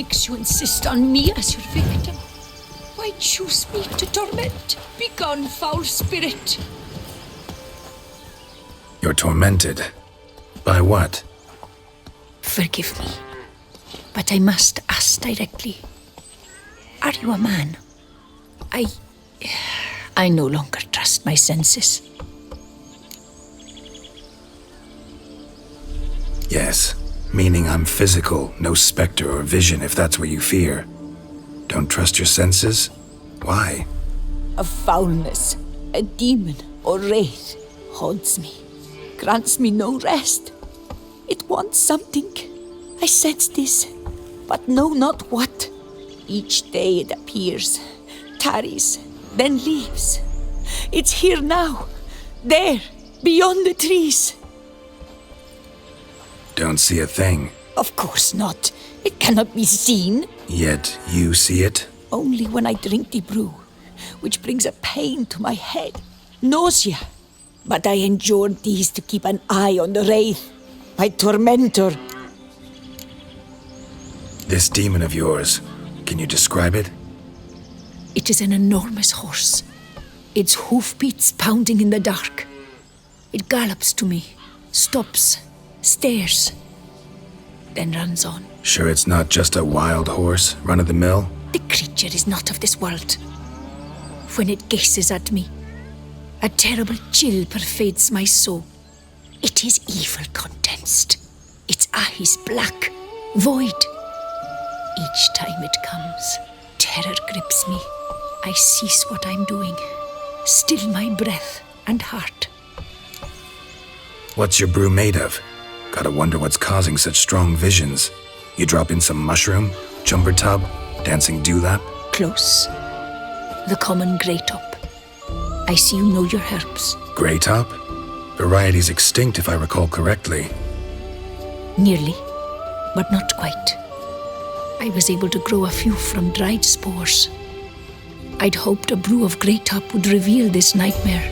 makes you insist on me as your victim? Why choose me to torment? Begone, foul spirit! You're tormented. By what? Forgive me, but I must ask directly. Are you a man? I no longer trust my senses. Yes, meaning I'm physical, no specter or vision if that's what you fear. Don't trust your senses? Why? A foulness, a demon or wraith haunts me, grants me no rest. It wants something. I sense this, but know not what. Each day it appears, tarries, then leaves. It's here now, there, beyond the trees. Don't see a thing. Of course not. It cannot be seen. Yet you see it? Only when I drink the brew, which brings a pain to my head, nausea. But I endured these to keep an eye on the wraith, my tormentor. This demon of yours, can you describe it? It is an enormous horse, its hoofbeats pounding in the dark. It gallops to me, stops, stares, then runs on. Sure it's not just a wild horse, run-of-the-mill? The creature is not of this world. When it gazes at me, a terrible chill pervades my soul. It is evil condensed, its eyes black, void. Each time it comes, terror grips me. I cease what I'm doing, still my breath and heart. What's your brew made of? Gotta wonder what's causing such strong visions. You drop in some mushroom, jumper tub, dancing dewlap? Close. The common grey top. I see you know your herbs. Grey top? Variety's extinct if I recall correctly. Nearly, but not quite. I was able to grow a few from dried spores. I'd hoped a brew of grey top would reveal this nightmare.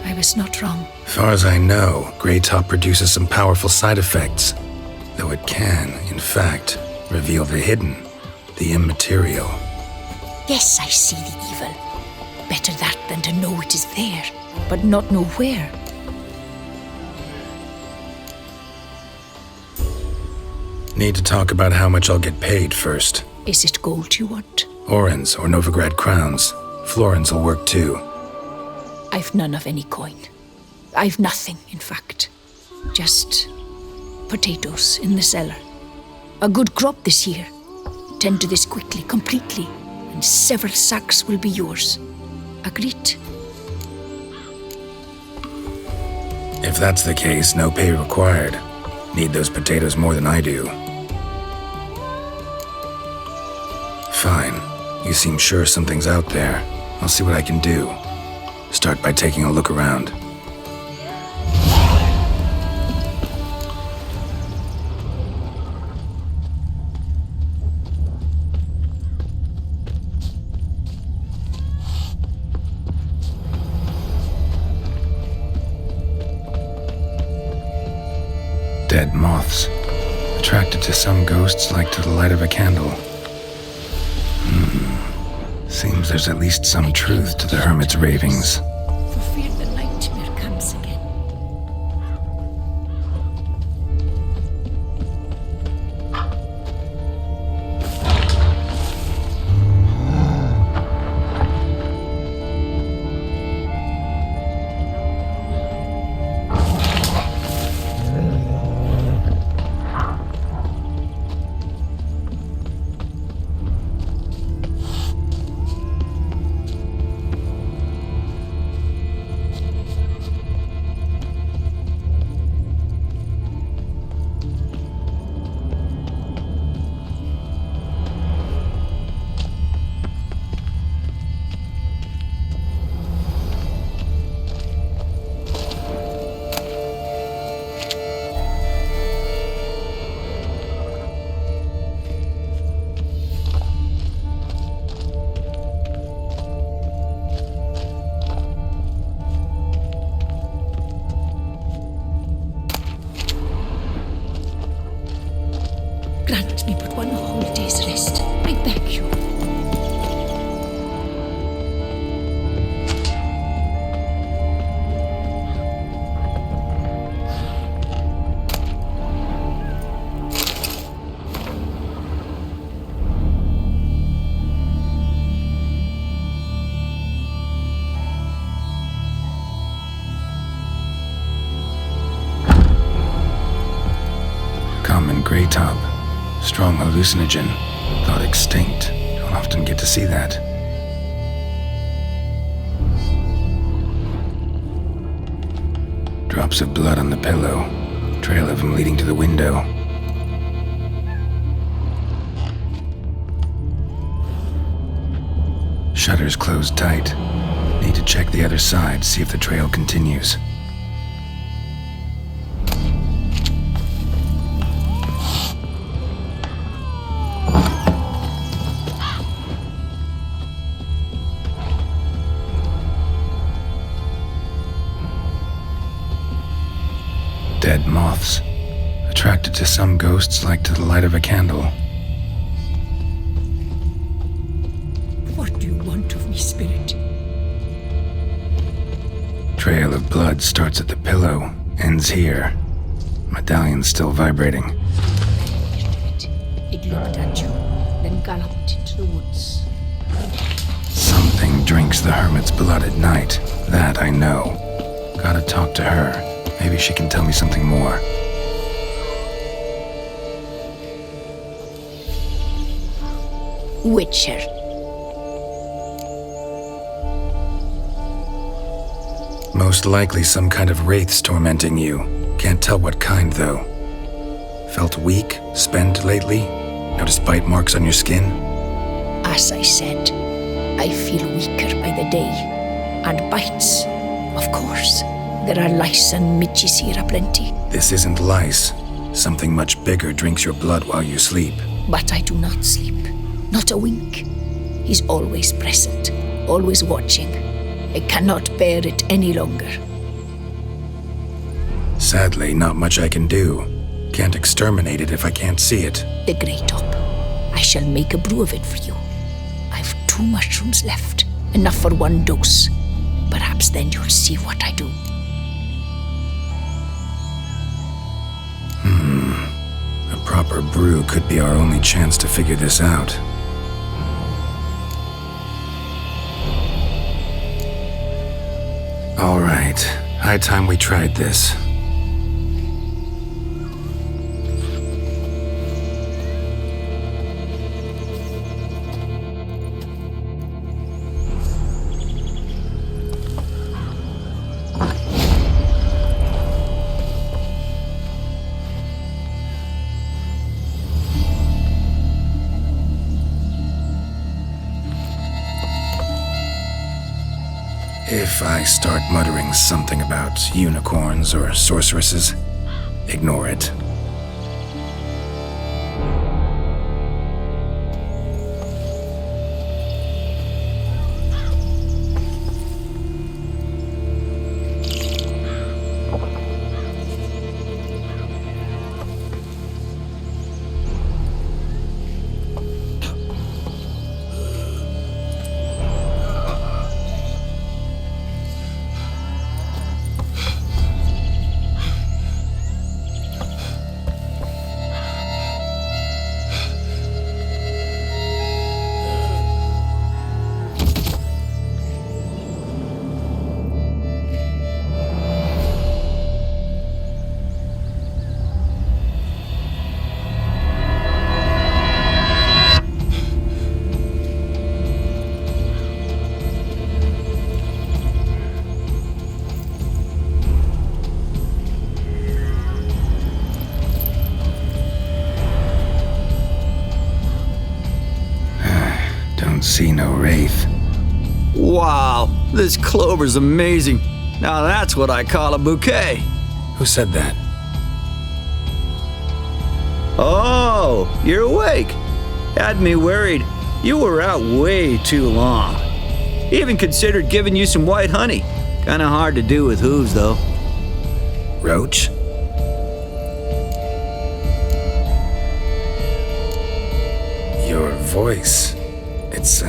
I was not wrong. Far as I know, grey top produces some powerful side effects. Though it can, in fact, reveal the hidden, the immaterial. Yes, I see the evil. Better that than to know it is there, but not know where. Need to talk about how much I'll get paid first. Is it gold you want? Orens or Novigrad crowns. Florins will work too. I've none of any coin. I've nothing, in fact. Just potatoes in the cellar. A good crop this year. Tend to this quickly, completely, and several sacks will be yours. Agreed? If that's the case, no pay required. Need those potatoes more than I do. Fine. You seem sure something's out there. I'll see what I can do. Start by taking a look around. Dead moths. Attracted to some ghosts like to the light of a candle. Seems there's at least some truth to the hermit's ravings. For fear the nightmare comes again. great top. Strong hallucinogen. Thought extinct. Don't often get to see that. Drops of blood on the pillow. Trail of him leading to the window. Shutters closed tight. Need to check the other side, see if the trail continues. Dead moths. Attracted to some ghosts like to the light of a candle. What do you want of me, spirit? Trail of blood starts at the pillow, ends here. Medallion's still vibrating. It looked at you, then galloped into the woods. Something drinks the hermit's blood at night. That I know. Gotta talk to her. Maybe she can tell me something more. Witcher. Most likely some kind of wraiths tormenting you. Can't tell what kind, though. Felt weak, spent lately? Noticed bite marks on your skin? As I said, I feel weaker by the day. And bites, of course. There are lice and midges here aplenty. This isn't lice. Something much bigger drinks your blood while you sleep. But I do not sleep. Not a wink. He's always present, always watching. I cannot bear it any longer. Sadly, not much I can do. Can't exterminate it if I can't see it. The Grey Top. I shall make a brew of it for you. I've 2 mushrooms left. Enough for 1 dose. Perhaps then you'll see what I do. A proper brew could be our only chance to figure this out. All right, high time we tried this. If I start muttering something about unicorns or sorceresses, ignore it. See no wraith. Wow, this clover's amazing. Now that's what I call a bouquet. Who said that? Oh, you're awake. Had me worried. You were out way too long. Even considered giving you some white honey. Kinda hard to do with hooves, though. Roach? Your voice. It's,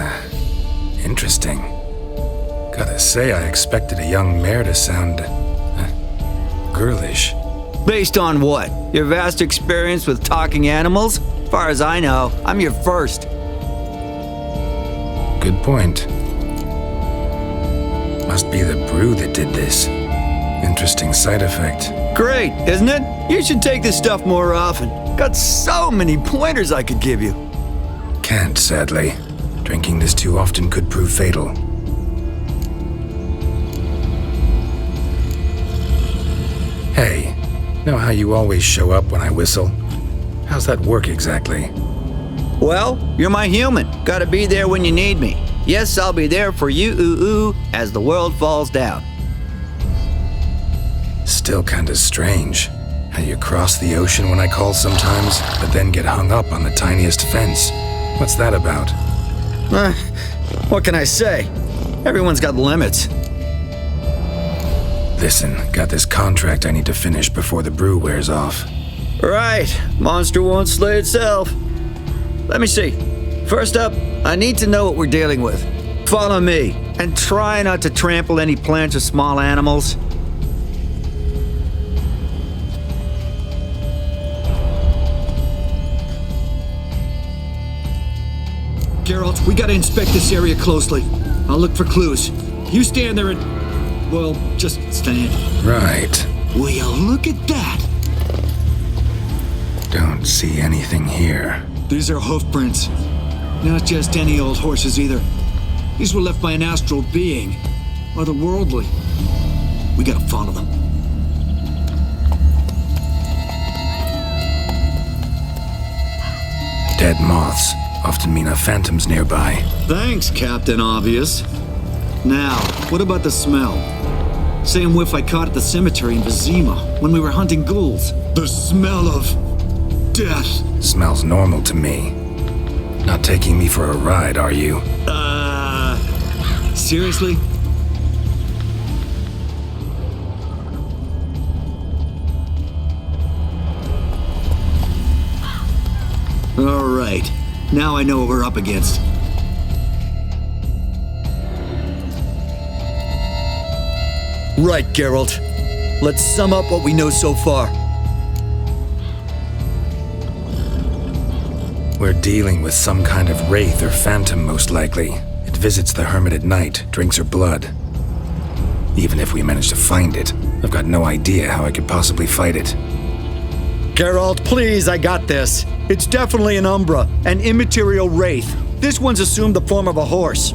interesting. Gotta say, I expected a young mare to sound, girlish. Based on what? Your vast experience with talking animals? As far as I know, I'm your first. Good point. Must be the brew that did this. Interesting side effect. Great, isn't it? You should take this stuff more often. Got so many pointers I could give you. Can't, sadly. Drinking this too often could prove fatal. Hey, know how you always show up when I whistle? How's that work exactly? Well, you're my human. Gotta be there when you need me. Yes, I'll be there for you, ooh, as the world falls down. Still kinda strange. How you cross the ocean when I call sometimes, but then get hung up on the tiniest fence. What's that about? What can I say? Everyone's got limits. Listen, got this contract I need to finish before the brew wears off. Right, monster won't slay itself. Let me see. First up, I need to know what we're dealing with. Follow me, and try not to trample any plants or small animals. Geralt, we gotta inspect this area closely. I'll look for clues. You stand there and... well, just stand. Right. Will you look at that? Don't see anything here. These are hoof prints. Not just any old horses either. These were left by an astral being. Otherworldly. We gotta follow them. Dead moths often mean a phantom's nearby. Thanks, Captain Obvious. Now, what about the smell? Same whiff I caught at the cemetery in Vizima when we were hunting ghouls. The smell of... death. Smells normal to me. Not taking me for a ride, are you? Seriously? All right. Now I know what we're up against. Right, Geralt. Let's sum up what we know so far. We're dealing with some kind of wraith or phantom, most likely. It visits the hermit at night, drinks her blood. Even if we manage to find it, I've got no idea how I could possibly fight it. Geralt, please, I got this. It's definitely an Umbra, an immaterial wraith. This one's assumed the form of a horse.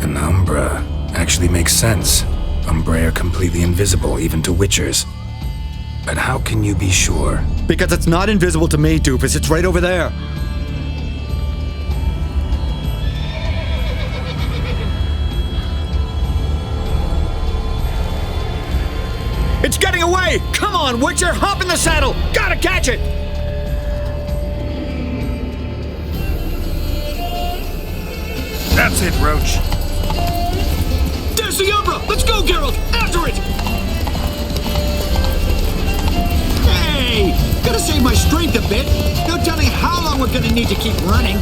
An Umbra actually makes sense. Umbrae are completely invisible, even to Witchers. But how can you be sure? Because it's not invisible to me, Doofus. It's right over there. It's getting away! Come on, Witcher! Hop in the saddle! Gotta catch it! That's it, Roach. There's the Umbra! Let's go, Geralt! After it! Hey! Gotta save my strength a bit. No telling how long we're gonna need to keep running.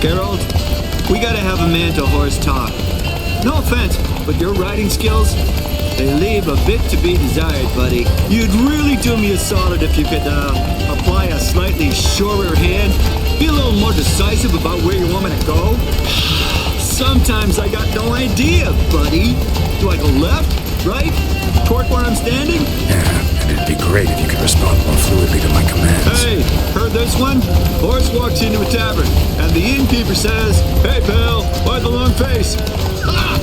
Geralt, we gotta have a man-to-horse talk. No offense, but your riding skills, they leave a bit to be desired, buddy. You'd really do me a solid if you could, apply a slightly surer hand. Be a little more decisive about where you want me to go. Sometimes I got no idea, buddy. Do I go left, right, toward where I'm standing? Yeah, and it'd be great if you could respond more fluidly to my commands. Hey, heard this one? Horse walks into a tavern, and the innkeeper says, "Hey, pal, why the long face?" Ha!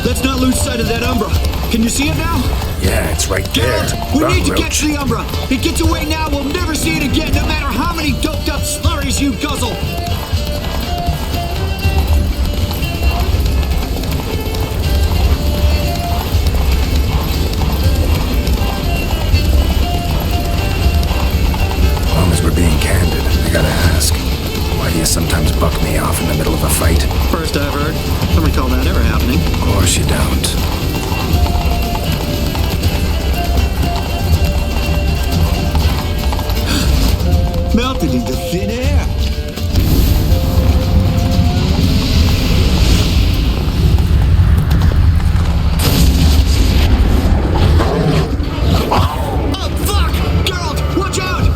Let's not lose sight of that Umbra. Can you see it now? Yeah, it's right there. Geralt, we Run, need to Roach. catch the Umbra. If it gets away now, we'll never see it again, no matter how many doped-up slurries you guzzle. As long as we're being candid, I gotta ask. Why do you sometimes buck me off in the middle of a fight? First I've heard. Don't recall that ever happening. Of course you don't. Melted into thin air. Oh, fuck! Geralt, watch out!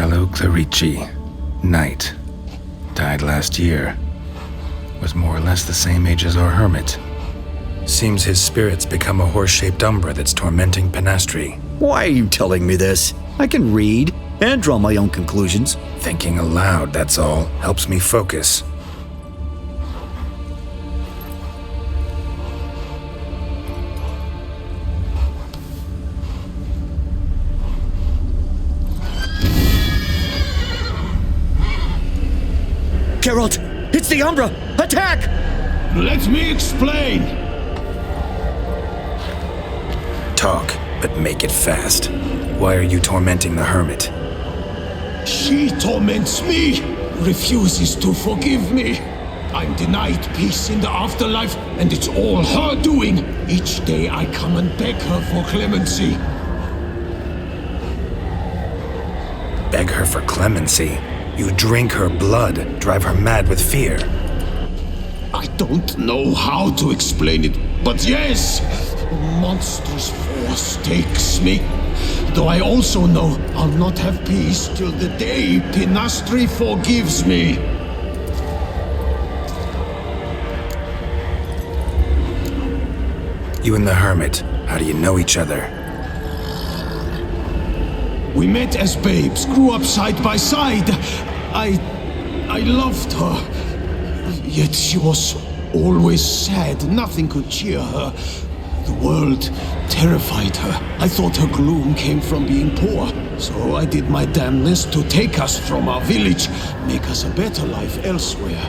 Marcello Clarici, knight. Died last year. Was more or less the same age as our hermit. Seems his spirit's become a horse-shaped umbra that's tormenting Penastri. Why are you telling me this? I can read and draw my own conclusions. Thinking aloud, that's all. Helps me focus. Geralt, it's the Umbra! Attack! Let me explain. Talk, but make it fast. Why are you tormenting the hermit? She torments me, refuses to forgive me. I'm denied peace in the afterlife, and it's all her doing. Each day I come and beg her for clemency. Beg her for clemency? You drink her blood, drive her mad with fear. I don't know how to explain it, but yes, monstrous force takes me. Though I also know I'll not have peace till the day Penastri forgives me. You and the hermit, how do you know each other? We met as babes, grew up side by side. I loved her. Yet she was always sad. Nothing could cheer her. The world terrified her. I thought her gloom came from being poor. So I did my damnness to take us from our village, make us a better life elsewhere.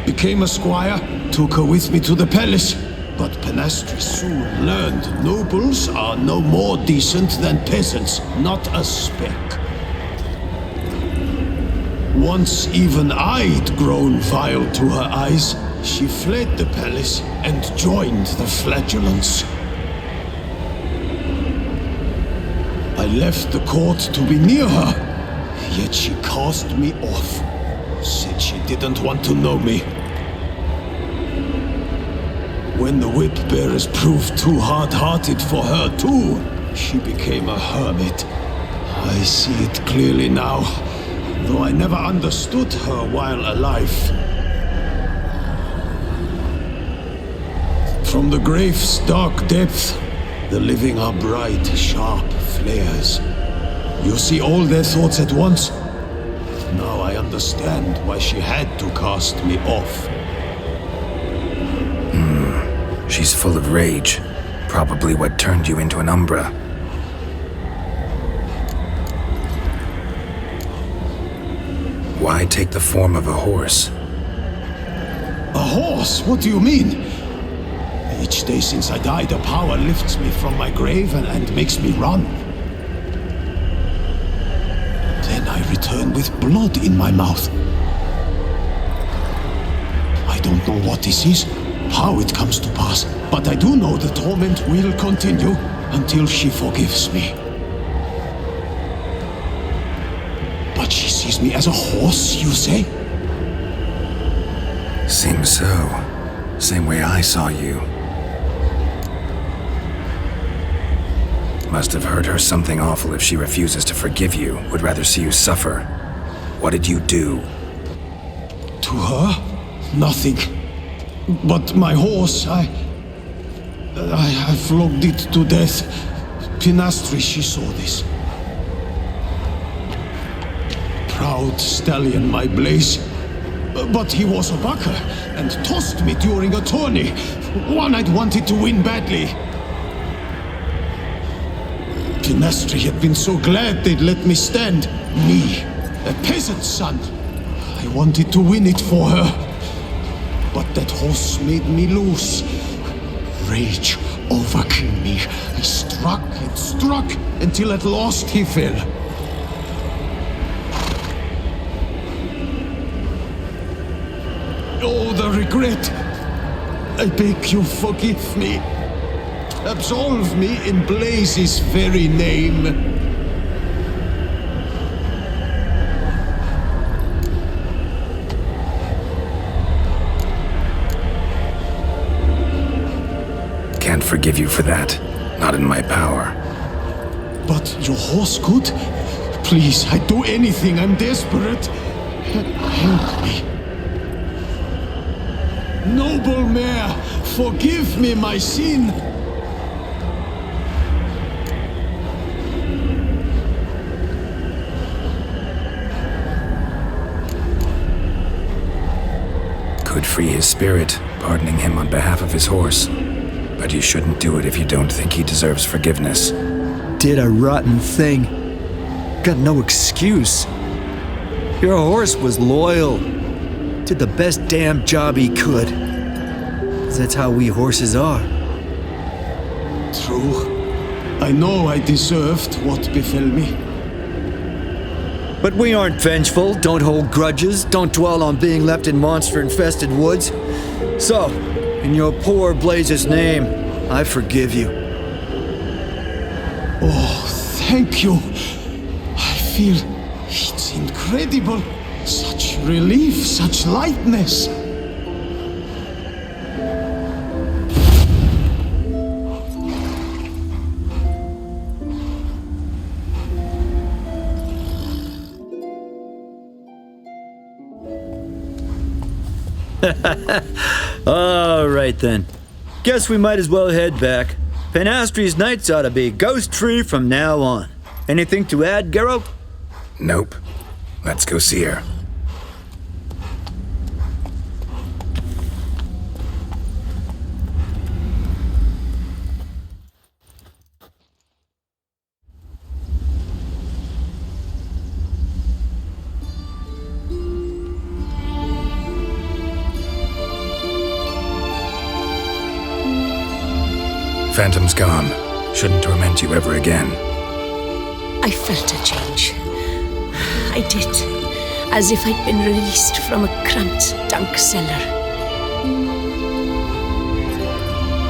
Became a squire, took her with me to the palace. But Penastri soon learned nobles are no more decent than peasants, not a speck. Once even I'd grown vile to her eyes, she fled the palace and joined the flagellants. I left the court to be near her, yet she cast me off, said she didn't want to know me. When the whip bearers proved too hard-hearted for her too, she became a hermit. I see it clearly now, though I never understood her while alive. From the grave's dark depth, the living are bright, sharp flares. You see all their thoughts at once. Now I understand why she had to cast me off. She's full of rage. Probably what turned you into an umbra. Why take the form of a horse? A horse? What do you mean? Each day since I died, a power lifts me from my grave and makes me run. Then I return with blood in my mouth. I don't know what this is, how it comes to pass, but I do know the torment will continue until she forgives me. But she sees me as a horse, you say? Seems so. Same way I saw you. Must have hurt her something awful if she refuses to forgive you, would rather see you suffer. What did you do? To her? Nothing. But my horse, I flogged it to death. Penastri, she saw this. Proud stallion, my blaze. But he was a bucker and tossed me during a tourney. One I'd wanted to win badly. Penastri had been so glad they'd let me stand. Me, a peasant's son. I wanted to win it for her. But that horse made me loose. Rage overcame me. I struck and struck until at last he fell. Oh, the regret. I beg you, forgive me. Absolve me in Blaze's very name. Can't forgive you for that. Not in my power. But your horse good? Please, I'd do anything. I'm desperate. Help me. Noble mare, forgive me my sin. Could free his spirit, pardoning him on behalf of his horse. But you shouldn't do it if you don't think he deserves forgiveness. Did a rotten thing. Got no excuse. Your horse was loyal. Did the best damn job he could. 'Cause that's how we horses are. True. I know I deserved what befell me. But we aren't vengeful, don't hold grudges, don't dwell on being left in monster-infested woods. So, in your poor Blaze's name, I forgive you. Oh, thank you. I feel it's incredible. Such relief, such lightness. All right then. Guess we might as well head back. Penastry's nights ought to be ghost-free from now on. Anything to add, Garrow? Nope. Let's go see her. Phantom's gone. Shouldn't torment you ever again. I felt a change. I did. As if I'd been released from a cramped, dank cellar.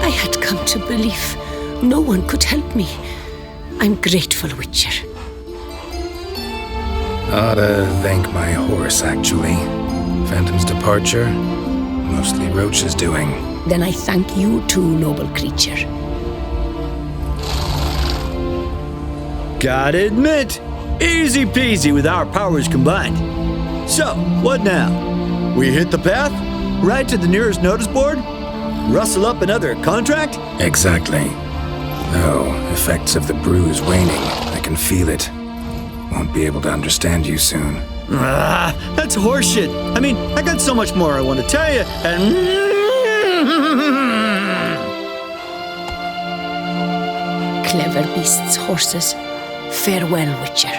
I had come to believe no one could help me. I'm grateful, Witcher. Ought to thank my horse, actually. Phantom's departure, mostly Roach's doing. Then I thank you too, noble creature. Gotta admit, easy peasy with our powers combined. So, what now? We hit the path? Right to the nearest notice board? Rustle up another contract? Exactly. Though, effects of the bruise waning. I can feel it. Won't be able to understand you soon. That's horseshit. I mean, I got so much more I want to tell you, and... Clever beasts, horses. Farewell, Witcher.